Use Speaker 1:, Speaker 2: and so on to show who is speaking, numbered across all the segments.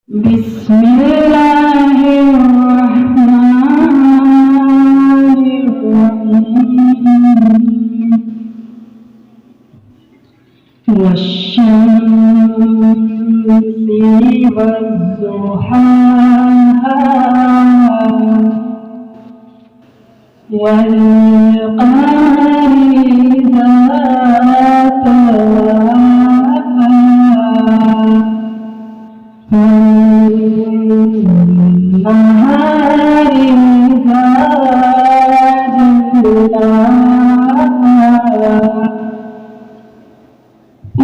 Speaker 1: बिस्मिल्लाहिर्रहमानिर्रहीम। वश्शम्सि वज़्ज़ुहाहा वल्क़मरि इज़ा तलाहा वन्नहारि इज़ा जल्लाहा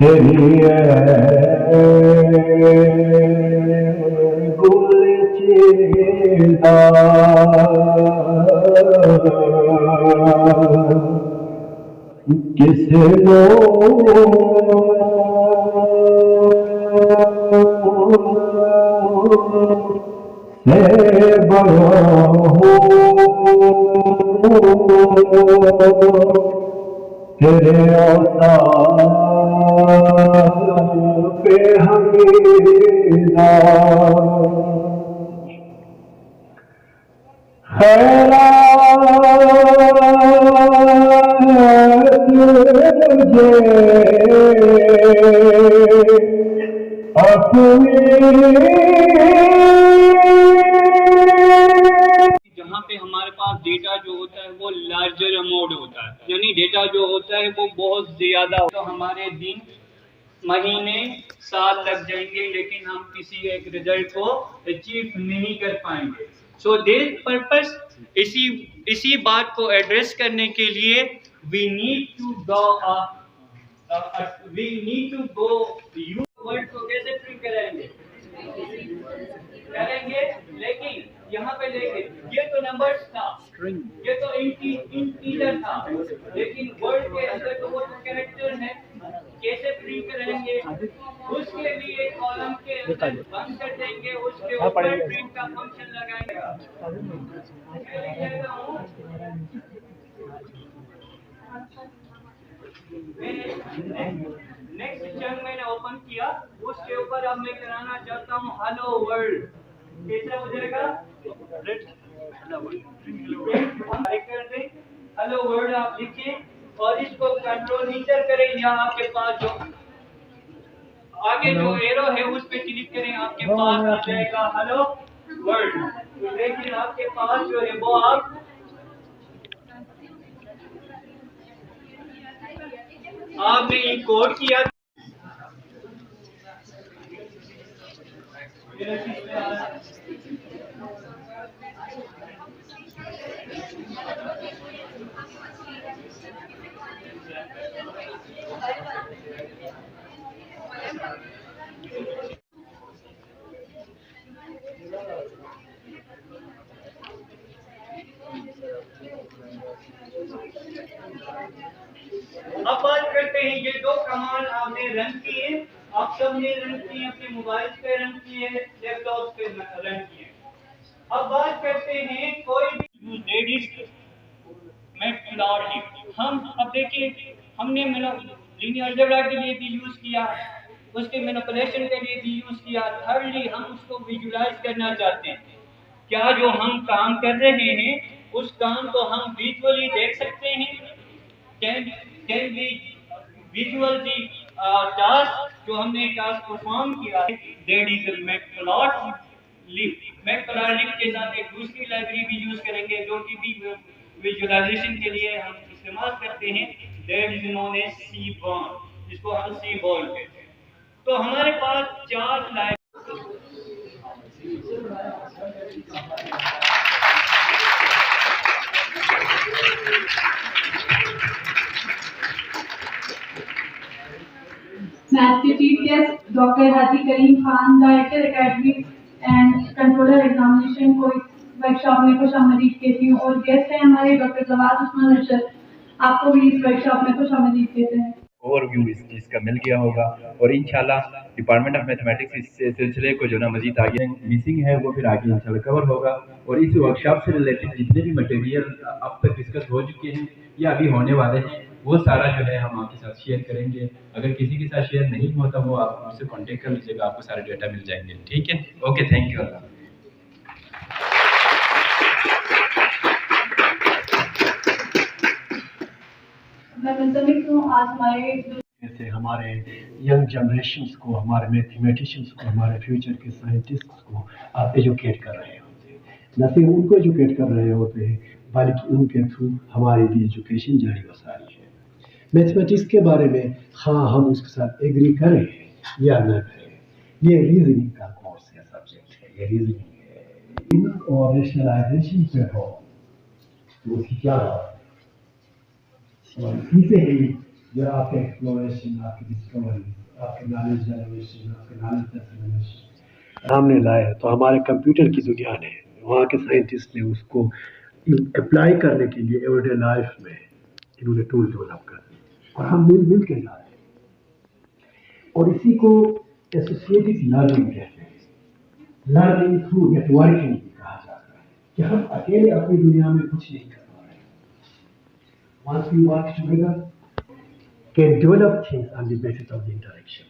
Speaker 2: तेरी गुल चिदा किस नो से बड़ा तेरे पे हमीदा खैरात तुझे अपनी
Speaker 3: जहाँ पे हमारे पास डेटा जो होता है वो लार्जर अमाउंट होता है, यानी डेटा जो होता है वो बहुत ज्यादा, तो हमारे दिन महीने साल लग जाएंगे लेकिन हम किसी एक रिजल्ट को अचीव नहीं कर पाएंगे। सो दिस पर्पस, इसी बात को एड्रेस करने के लिए we need to go use word को कैसे प्रिंट करेंगे, लेकिन यहाँ पे देखें, ये तो नंबर्स था, ये तो इंटीजर था, लेकिन वर्ड के अंदर तो वो कैरेक्टर है, कैसे प्रिंट करेंगे? उसके लिए कॉलम के अंदर बंद कर देंगे, उसके ऊपर प्रिंट का फंक्शन लगाएंगे। नेक्स्ट चंक मैंने ओपन किया, उसके ऊपर अब मैं कराना चाहता हूँ हेलो वर्ल्ड। कैसे हो जाएगा? हेलो वर्ल्ड आप लिखिए और इसको कंट्रोल नीचे करें, या आपके पास जो आगे जो एरो है उस पे क्लिक करें, आपके पास आ जाएगा हेलो वर्ल्ड। लेकिन आपके पास जो है वो आपने कोड किया अब बात करते हैं, ये दो कमांड आपने रन किए, आप सब ने रन किए, अपने मोबाइल पे रन किए, लैपटॉप पे रन किए। अब बात करते हैं कोई भी मैटप्लॉट, हम अब देखिए हमने लीनियर अलजेब्रा के लिए भी यूज किया, उसके मैनिपुलेशन के लिए भी यूज किया। थर्डली हम उसको विजुलाइज करना चाहते हैं, क्या जो हम काम कर रहे हैं उस काम को हम विजुअली देख सकते हैं? Can we visual the task जो हमने टास्क परफॉर्म किया है, दैट इज मैटप्लॉट के साथ एक दूसरी लाइब्रेरी भी यूज करेंगे जो कि विजुअलाइजेशन के लिए हम इस्तेमाल करते हैं, that is known as seaborn, जिसको हम सीबॉर्न कहते हैं। तो हमारे पास चार लाइब्रेरी
Speaker 4: मैथ्स के chief guest doctor Haji Karim Khan, director academic and controller examination को इस वर्कशॉप में खुशामदीद कहती हूँ। और गेस्ट हैं हमारे डॉक्टर जवाद उस्मान अरशद, आपको भी इस वर्कशॉप में खुशामदीद कहते हैं।
Speaker 5: ओवरव्यू इस चीज़ का मिल गया होगा और इंशाल्लाह डिपार्टमेंट ऑफ मैथमेटिक्स इस सिलसिले को जो ना मजीद आगे मिसिंग है वो फिर आगे इंशाल्लाह कवर होगा। और इस वर्कशॉप से रिलेटेड जितने भी मटेरियल अब तक डिस्कस हो चुके हैं या अभी होने वाले हैं वो सारा जो है हम आपके साथ शेयर करेंगे। अगर किसी के साथ शेयर नहीं होता वो आप मुझसे कॉन्टेक्ट कर लीजिएगा, आपको सारे डेटा मिल जाएंगे। ठीक है, ओके, थैंक यू।
Speaker 4: मैं मुंतलिक हूँ आज हमारे
Speaker 2: जैसे हमारे यंग जनरेशन्स को, हमारे मैथमेटिशियंस को, हमारे फ्यूचर के साइंटिस्ट्स को आप एजुकेट कर रहे होते हैं। न सिर्फ उनको एजुकेट कर रहे होते हैं बल्कि उनके थ्रू हमारी भी एजुकेशन जारी व सारी है। मैथमेटिक्स के बारे में हाँ हम उसके साथ एग्री करें या न करें, ये रीजनिंग का कोर्स है, सब्जेक्ट है, ये रीजनिंग है। और रेशनलाइजेशन पे हो तो उसकी क्या बात है, इसे ही जो आपके एक्सप्लोरेशन, आपकी डिस्कवरी, आपके नॉलेज जनरेशन, आपके नॉलेज डिस्ट्रीब्यूशन सामने लाए तो हमारे कंप्यूटर की दुनिया ने, वहाँ के साइंटिस्ट ने उसको अप्लाई करने के लिए एवरीडे लाइफ में इन्होंने टूल डेवलप कर दिए और हम मिल के जा रहे हैं। और इसी को एसोसिएटिव लर्निंग कहते हैं। लर्निंग थ्रू नेटवर्किंग कहा जाता है कि हम अकेले अपनी दुनिया में कुछ नहीं कर पा रहे। Once we work together, can develop things on the basis of the interaction.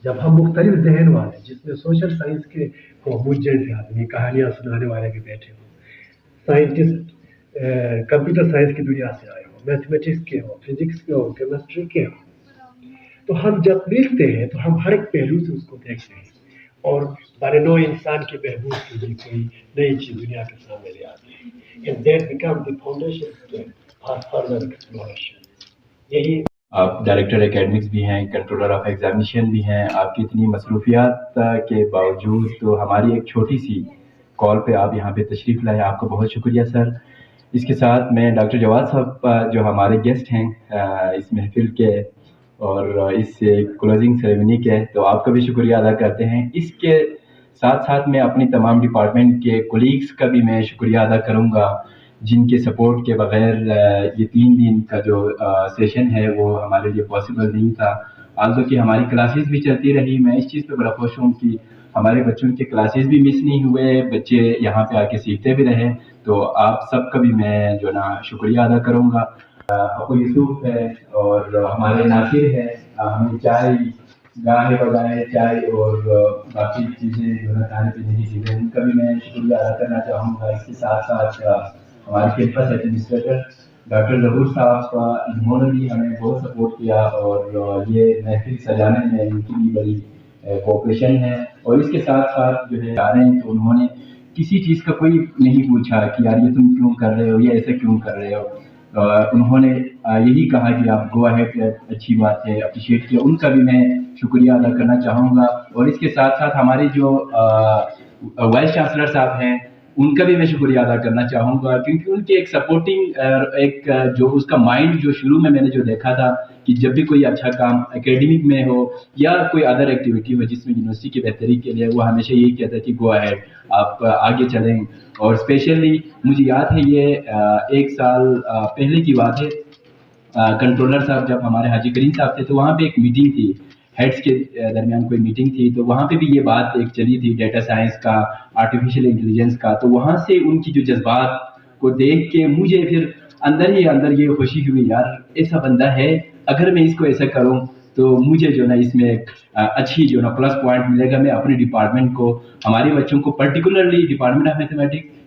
Speaker 2: जब हम मुख्तलिफ जहन वाले, जिसमें सोशल साइंस के हो, मुझ जैसे आदमी कहानियाँ सुनाने वाले के बैठे हो, साइंटिस्ट कंप्यूटर साइंस की दुनिया से आए हो, मैथमेटिक्स के हो, फिजिक्स के हो, केमिस्ट्री के हो, तो हम जब मिलते हैं तो हम हर एक पहलू से उसको देखते हैं और बरनो इंसान के बहबूद के लिए कोई नई चीज़ दुनिया के सामने ले आते हैं। And that becomes the foundation for further exploration. यही
Speaker 5: आप डायरेक्टर एकेडमिक्स भी हैं, कंट्रोलर ऑफ एग्जामिनेशन भी हैं। आपकी इतनी मसरूफियात के बावजूद तो हमारी एक छोटी सी कॉल पे आप यहाँ पे तशरीफ़ लाए, आपको बहुत शुक्रिया सर। इसके साथ मैं डॉक्टर जवाद साहब जो हमारे गेस्ट हैं इस महफिल के और इस क्लोजिंग सेरेमनी के, तो आपका भी शुक्रिया अदा करते हैं। इसके साथ साथ मैं अपनी तमाम डिपार्टमेंट के कोलीग्स का भी मैं शुक्रिया अदा करूँगा जिनके सपोर्ट के बगैर ये 3 दिन का जो सेशन है वो हमारे लिए पॉसिबल नहीं था। आल्सो कि हमारी क्लासेस भी चलती रही। मैं इस चीज़ पे बड़ा खुश हूँ कि हमारे बच्चों के क्लासेस भी मिस नहीं हुए, बच्चे यहाँ पे आके सीखते भी रहे। तो आप सबका भी मैं जो ना शुक्रिया अदा करूँगा। अबू यूसुफ है और हमारे नासिर है, हमें चाय, गाने बजाए चाय और बाकी चीज़ें जो ना खाने पीने की चीज़ें, उनका भी मैं शुक्रिया अदा करना चाहूँगा। इसके साथ साथ हमारे कैंपस एडमिनिस्ट्रेटर डॉक्टर जहूर साहब, इन्होंने भी हमें बहुत सपोर्ट किया और ये महफिल सजाने में इनकी भी बड़ी कोऑपरेशन है। और इसके साथ साथ जो है आ रहे हैं तो उन्होंने किसी चीज़ का कोई नहीं पूछा कि यार ये तुम क्यों कर रहे हो, ये ऐसे क्यों कर रहे हो। उन्होंने यही कहा कि आप गो अहेड, अच्छी बात है, अप्रिशिएट किया। उनका भी मैं शुक्रिया अदा करना चाहूँगा। और इसके साथ साथ हमारे जो वाइस चांसलर साहब हैं उनका भी मैं शुक्रिया अदा करना चाहूँगा, क्योंकि उनकी एक सपोर्टिंग एक जो उसका माइंड जो शुरू में मैंने जो देखा था कि जब भी कोई अच्छा काम एकेडमिक में हो या कोई अदर एक्टिविटी हो जिसमें यूनिवर्सिटी की बेहतरी के लिए, वो हमेशा यही कहता है कि गो अहेड, आप आगे चलें। और स्पेशली मुझे याद है ये 1 साल पहले की बात है, कंट्रोलर साहब जब हमारे हाजी करीम साहब थे तो वहाँ पे एक मीटिंग थी, हेड्स के दरमियान कोई मीटिंग थी, तो वहाँ पे भी ये बात एक चली थी डेटा साइंस का, आर्टिफिशियल इंटेलिजेंस का। तो वहाँ से उनकी जो जज्बात को देख के मुझे फिर अंदर ही अंदर ये खुशी हुई, यार ऐसा बंदा है, अगर मैं इसको ऐसा करूँ तो मुझे जो ना इसमें एक अच्छी जो ना प्लस पॉइंट मिलेगा। मैं अपने डिपार्टमेंट को, हमारे बच्चों को, पर्टिकुलरली डिपार्टमेंट ऑफ मैथमेटिक्स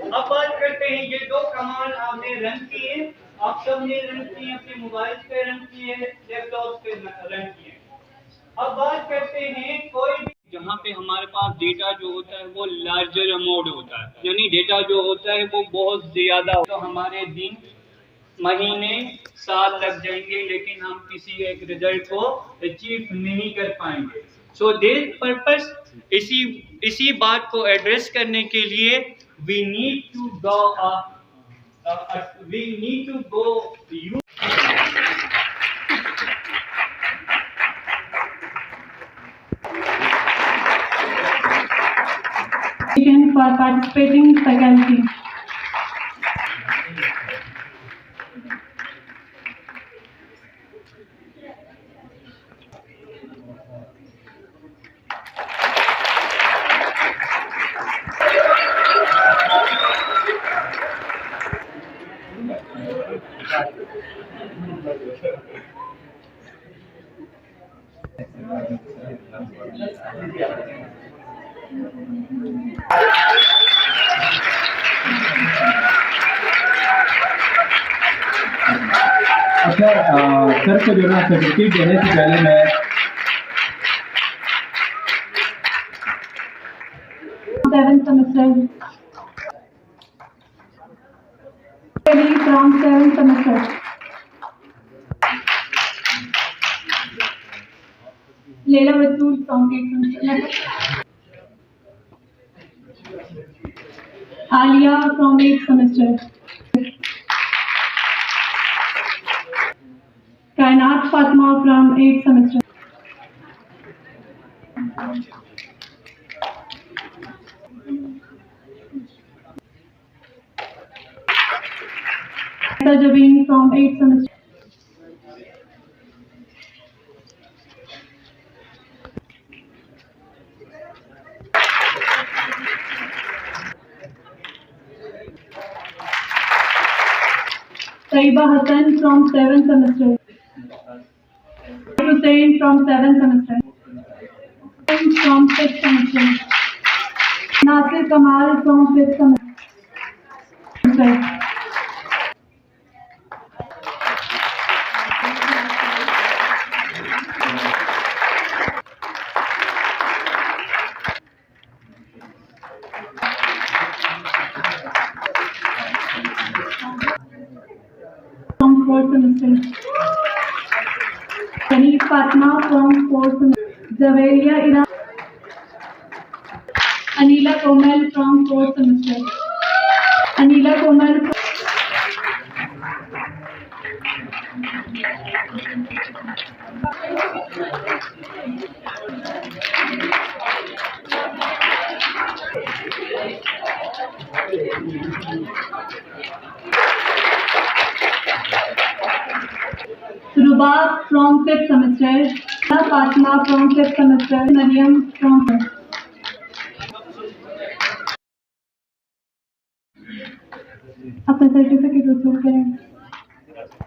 Speaker 3: अब बात करते हैं ये 2 कमाल आपने रन किए, आप सब ने रन किए, अपने मोबाइल पे रन किए, लैपटॉप पे रन किए। अब बात करते हैं कोई भी जहाँ पे हमारे पास डेटा जो होता है वो लार्जर अमाउंट होता है, यानी डेटा जो होता है वो बहुत ज्यादा, तो हमारे दिन, महीने, साल लग जाएंगे लेकिन हम किसी एक रिजल्ट को अचीव नहीं कर पाएंगे। सो दिस पर्पस इसी बात को एड्रेस करने के लिए we need to go you
Speaker 4: for participating faculty.
Speaker 5: अच्छा सर को जो ना सर्टिफिकेट देने से पहले मैं
Speaker 4: Seventh semester. From 7th semester. Leila Batul from 8th semester. Alia from 8th semester. Kainat Fatma from 8th semester. Jabin from 8th semester. Taiba Hassan from 7th semester. Hussain from 7th semester. From 6th semester. Nasir Kamal from 5th semester. From 4th semester. Hanif Fatma from 4th semester. Zaveria Ira. Anila Komal from 4th semester. Anila Komal. Rubab from 5th semester. Fatma from 5th semester. Mariam from 5th. अपना certificate वसूल करें।